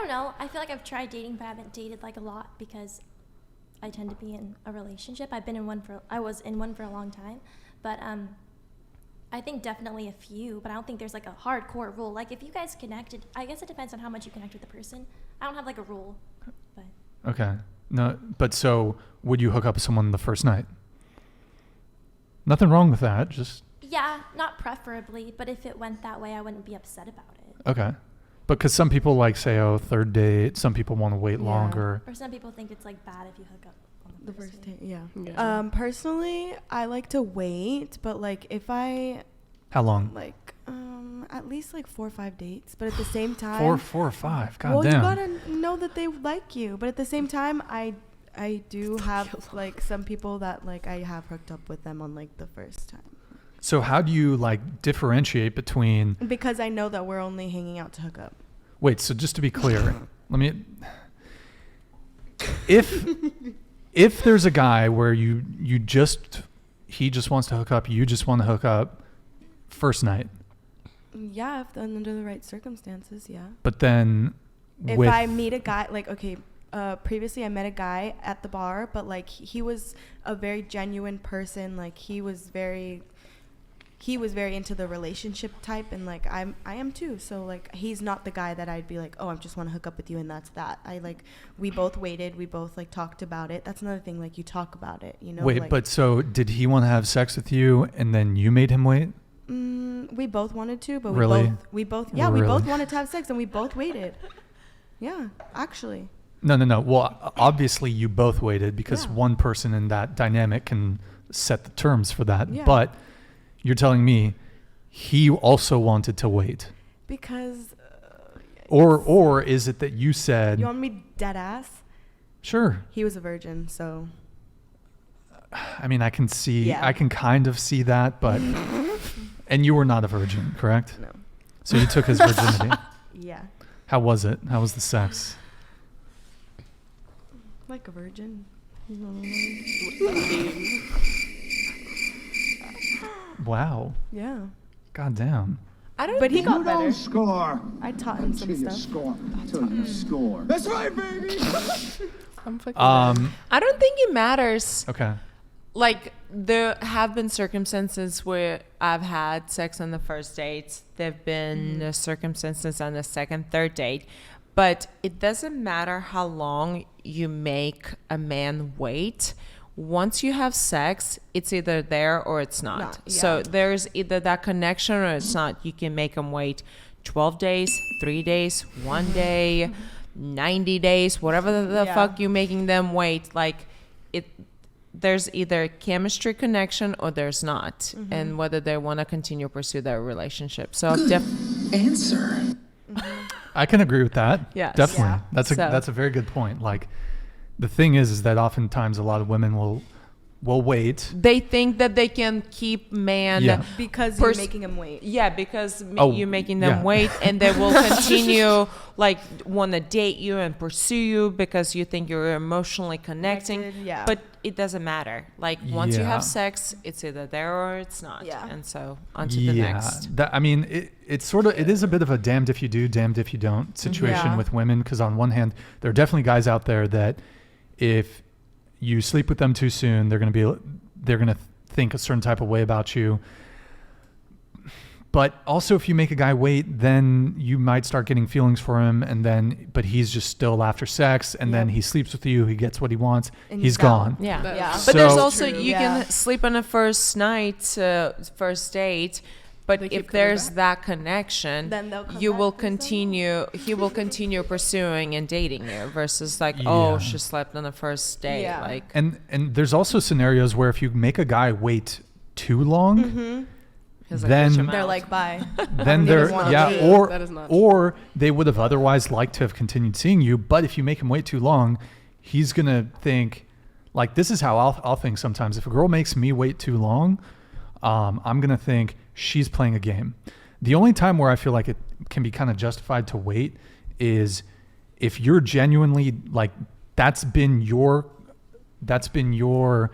don't know. I feel like I've tried dating, but I haven't dated like a lot because I tend to be in a relationship. I was in one for a long time, but I think definitely a few, but I don't think there's like a hardcore rule. Like if you guys connected, I guess it depends on how much you connect with the person. I don't have like a rule, but. Okay. No, but so would you hook up with someone the first night? Nothing wrong with that. Just. Yeah, not preferably, but if it went that way, I wouldn't be upset about it. Okay. Because some people like say, oh, third date. Some people want to wait longer. Or some people think it's like bad if you hook up on the first date. Yeah. Personally, I like to wait, but like if I. How long? Like at least like 4 or 5 dates, but at the same time. 4 or 5. God well, damn. you gotta know that they like you, but at the same time, I do have like some people that like I have hooked up with them on like the first time. So how do you like differentiate between? Because I know that we're only hanging out to hook up. Wait, so just to be clear, if there's a guy where he just wants to hook up, you just want to hook up first night. Yeah, if under the right circumstances, yeah. But then if I meet a guy, like, okay, previously I met a guy at the bar, but like he was a very genuine person. Like he was very into the relationship type, and like I am too. So like he's not the guy that I'd be like, oh, I just want to hook up with you and that's that. We both waited, we both like talked about it. That's another thing, like you talk about it, you know. Wait, like, but so did he want to have sex with you and then you made him wait? We both wanted to, but really? we both wanted to have sex and we both waited. Yeah, actually. No. Well, obviously you both waited because one person in that dynamic can set the terms for that. Yeah. But you're telling me he also wanted to wait. Because. Or is it that you said. You want me dead ass? Sure. He was a virgin, so. I mean, I can kind of see that, but. And you were not a virgin, correct? No. So you took his virginity. Yeah. How was it? How was the sex? Like a virgin. Wow. Yeah. God damn. But he got better. Score. I taught him some stuff. Till you score. That's right, baby. I don't think it matters. Okay. Like, there have been circumstances where I've had sex on the first date. There have been circumstances on the second, third date. But it doesn't matter how long you make a man wait. Once you have sex, it's either there or it's not. Yeah. So there's either that connection or it's not. You can make them wait 12 days, 3 days, 1 day, 90 days, whatever the fuck you're making them wait. Like, there's either chemistry connection or there's not, and whether they want to continue to pursue their relationship. So answer. I can agree with that. Yes. Definitely. Yeah. That's a very good point. Like, the thing is that oftentimes a lot of women will wait. They think that they can keep man because you're making them wait. Yeah, because you're making them wait, and they will continue like want to date you and pursue you because you think you're emotionally connecting. Yeah. But it doesn't matter. Like once you have sex, it's either there or it's not. Yeah. And so on to the next. I mean, it's sort of, it is a bit of a damned if you do, damned if you don't situation with women. Because on one hand, there are definitely guys out there that if you sleep with them too soon, they're going to think a certain type of way about you. But also, if you make a guy wait, then you might start getting feelings for him, but he's just still after sex, and then he sleeps with you, he gets what he wants, and he's gone. Yeah. So, but there's also you can sleep on a first night, first date. But if there's that connection, then you will continue. He will continue pursuing and dating you versus like, oh, she slept on the first date. Yeah. Like, and there's also scenarios where if you make a guy wait too long, then they're like, bye. Then or they would have otherwise liked to have continued seeing you. But if you make him wait too long, he's gonna think like, this is how I'll think sometimes. If a girl makes me wait too long, I'm gonna think she's playing a game. The only time where I feel like it can be kind of justified to wait is if you're genuinely like, that's been your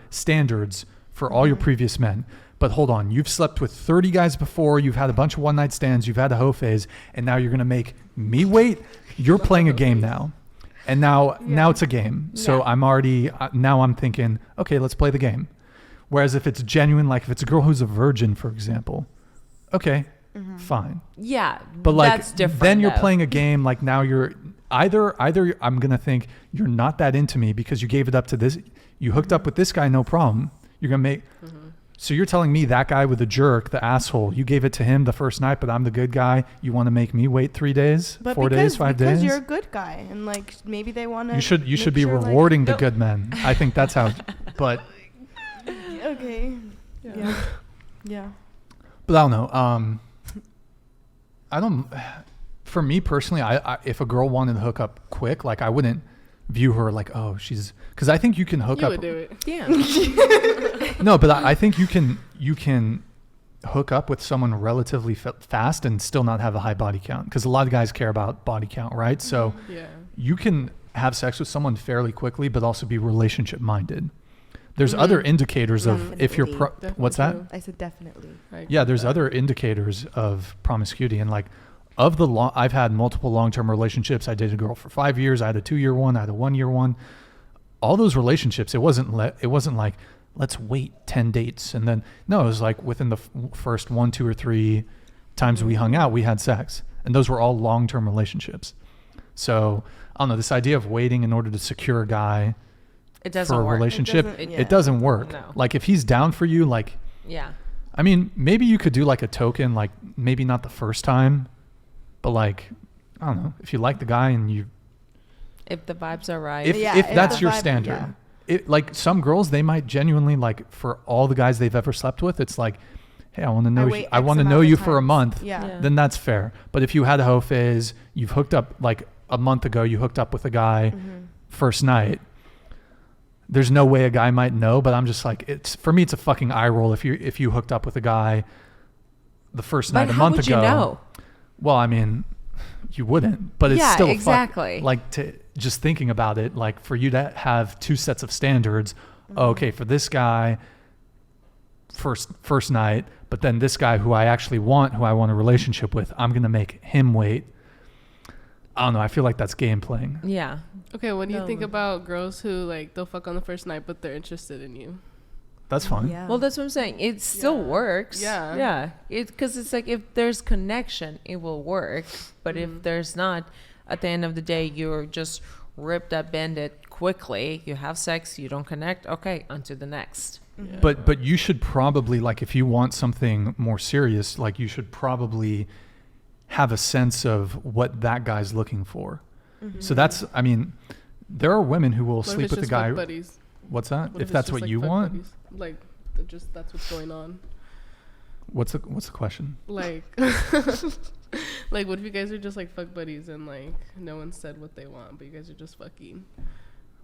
standards for all your previous men. But hold on, you've slept with 30 guys before, you've had a bunch of one night stands, you've had a hoe phase, and now you're going to make me wait? You're playing a game now. And now it's a game. So I'm already, now I'm thinking, okay, let's play the game. Whereas if it's genuine, like if it's a girl who's a virgin, for example, okay, fine. Yeah, But like, that's different. then you're though. playing a game. Like now you're either I'm gonna think you're not that into me because you gave it up to this. You hooked up with this guy, no problem. You're gonna make. So you're telling me that guy with the jerk, the asshole, you gave it to him the first night, but I'm the good guy. You want to make me wait 3 days, But 4 days, 5 days? Because you're a good guy, and like maybe they want to. You should be rewarding the good men. I think that's how. But Okay. Yeah. But I don't know. I don't. For me personally, I if a girl wanted to hook up quick, like I wouldn't view her like, oh, she's, because I think you can hook You up. would do it. Yeah. No, but I think you can hook up with someone relatively fast and still not have a high body count, because a lot of guys care about body count, right? So Yeah. you can have sex with someone fairly quickly, but also be relationship minded. There's other indicators of if you're Definitely. what's that? True. I said definitely. I agree Yeah, with there's that. other indicators of promiscuity, and like of the I've had multiple long-term relationships. I dated a girl for 5 years. I had a 2-year one. I had a 1-year one. All those relationships, it wasn't like let's wait 10 dates and then no, it was like within the first 1, 2, or 3 times we hung out, we had sex, and those were all long-term relationships. So I don't know, this idea of waiting in order to secure a guy It doesn't for a work. relationship, doesn't- it doesn't work. No. Like if he's down for you, like. Yeah. I mean, maybe you could do like a token, like maybe not the first time, but like, I don't know, if you like the guy and you, If the vibes are right. if Yeah, if that's the your vibe- standard, yeah. like some girls, they might genuinely like for all the guys they've ever slept with, it's like, hey, I want to know, wait I X want to amount know of you for a times. month. Yeah. Yeah. Then that's fair. But if you had a hoe phase, you've hooked up like a month ago, you hooked up with a guy first night. There's no way a guy might know, but I'm just like, it's for me, it's a fucking eye roll if you hooked up with a guy the first but night a how month would ago. you know? Well, I mean, you wouldn't, but it's Yeah, still exactly. like to just thinking about it, like for you to have 2 sets of standards. Okay, for this guy, first night, but then this guy who I actually want, who I want a relationship with, I'm gonna make him wait. I don't know. I feel like that's game playing. Yeah. Okay, what do you think No. about girls who like they'll fuck on the first night but they're interested in you? That's fine. Yeah. Well, that's what I'm saying. It still Yeah. works. Yeah. Yeah. Because it's like if there's connection, it will work. But if there's not, at the end of the day, you're just ripped up, bended quickly. You have sex, you don't connect. Okay, on to the next. Yeah. But you should probably, like, if you want something more serious, like you should probably have a sense of what that guy's looking for. So that's, I mean, there are women who will What if sleep it's with the just guy. fuck buddies? What's that? What If it's that's just, what like, you fuck want, buddies? Like, just that's what's going on. what's the question? Like, like what if you guys are just like fuck buddies and like no one said what they want, but you guys are just fucking?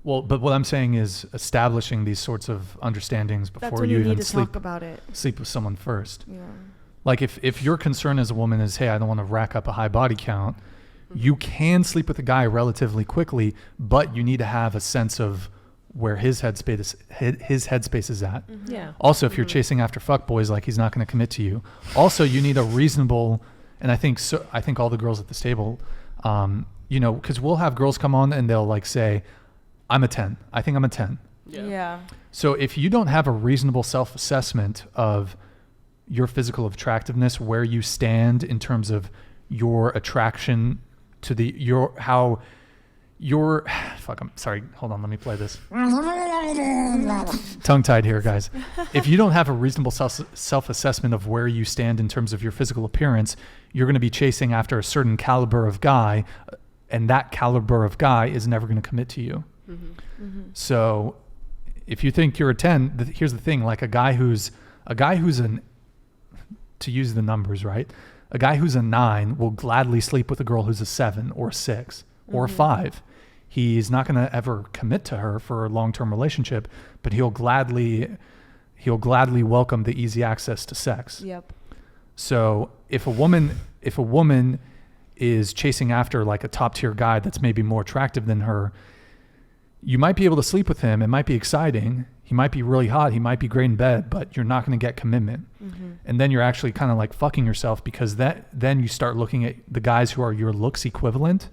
Well, but what I'm saying is establishing these sorts of understandings That's before when you you even need to sleep talk about it. with someone first. Yeah. Like if your concern as a woman is, hey, I don't want to rack up a high body count, you can sleep with a guy relatively quickly, but you need to have a sense of where his headspace is at. Yeah. Also, if you're chasing after fuckboys, like he's not going to commit to you. Also, you need a reasonable, and I think all the girls at this table, you know, because we'll have girls come on and they'll like say, I'm a 10. I think I'm a 10. Yeah. So if you don't have a reasonable self-assessment of your physical attractiveness, where you stand in terms of your attraction to fuck, I'm sorry, hold on, let me play this. Tongue-tied here, guys. If you don't have a reasonable self-assessment of where you stand in terms of your physical appearance, you're going to be chasing after a certain caliber of guy, and that caliber of guy is never going to commit to you. So if you think you're a 10, here's the thing, like a guy who's to use the numbers, right? A guy who's a 9 will gladly sleep with a girl who's a 7 or a 6 or a 5. He's not going to ever commit to her for a long-term relationship, but he'll gladly welcome the easy access to sex. Yep. So if a woman is chasing after like a top-tier guy that's maybe more attractive than her, you might be able to sleep with him. It might be exciting. he might be really hot, he might be great in bed, but you're not going to get commitment. And then you're actually kind of like fucking yourself, because then you start looking at the guys who are your looks equivalent.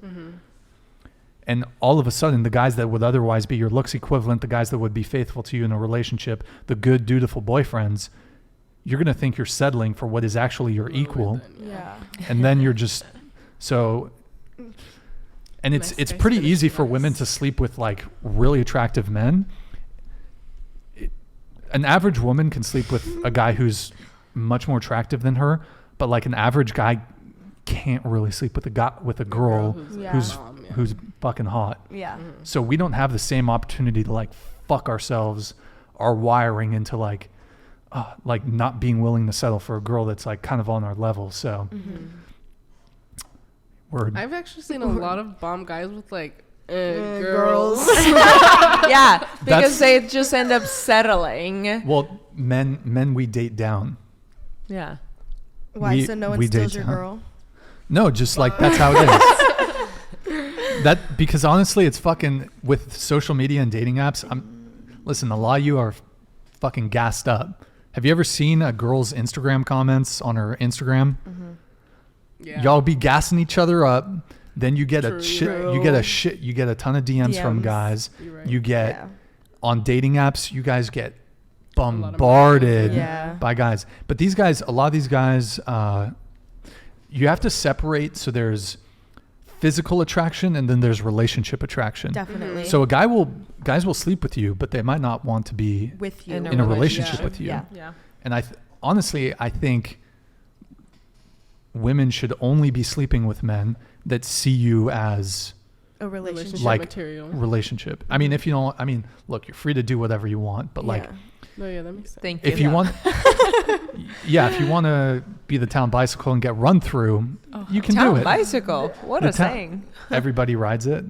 And all of a sudden, the guys that would otherwise be your looks equivalent, the guys that would be faithful to you in a relationship, the good, dutiful boyfriends, you're going to think you're settling for what is actually your equal. Yeah. And then you're just so, and it's pretty easy for women to sleep with like really attractive men. An average woman can sleep with a guy who's much more attractive than her, but like an average guy can't really sleep with a girl who's fucking hot. Yeah. So we don't have the same opportunity to like fuck ourselves, our wiring into like not being willing to settle for a girl that's like kind of on our level. So I've actually seen a lot of bomb guys with like girls. Yeah, because they just end up settling. Well, men we date down. Yeah. Why? So no one we steals date your down. girl? No, just like that's how it is. That because honestly, it's fucking with social media and dating apps. Listen, a lot of you are fucking gassed up. Have you ever seen a girl's Instagram comments on her Instagram? Yeah. Y'all be gassing each other up. Then you get you get a ton of DMs from guys. Right. You get on dating apps, you guys get bombarded by guys. But these guys, a lot of these guys, you have to separate. So there's physical attraction and then there's relationship attraction. Definitely. So guys will sleep with you, but they might not want to be with you in a relationship with you. Yeah. And honestly, I think women should only be sleeping with men that see you as a relationship like material. Relationship. I mean, if you don't, look, you're free to do whatever you want, but like, no, yeah, that makes sense. Thank you. if you want, if you want to be the town bicycle and get run through, you can do Town it. bicycle. What The a saying. Everybody rides it.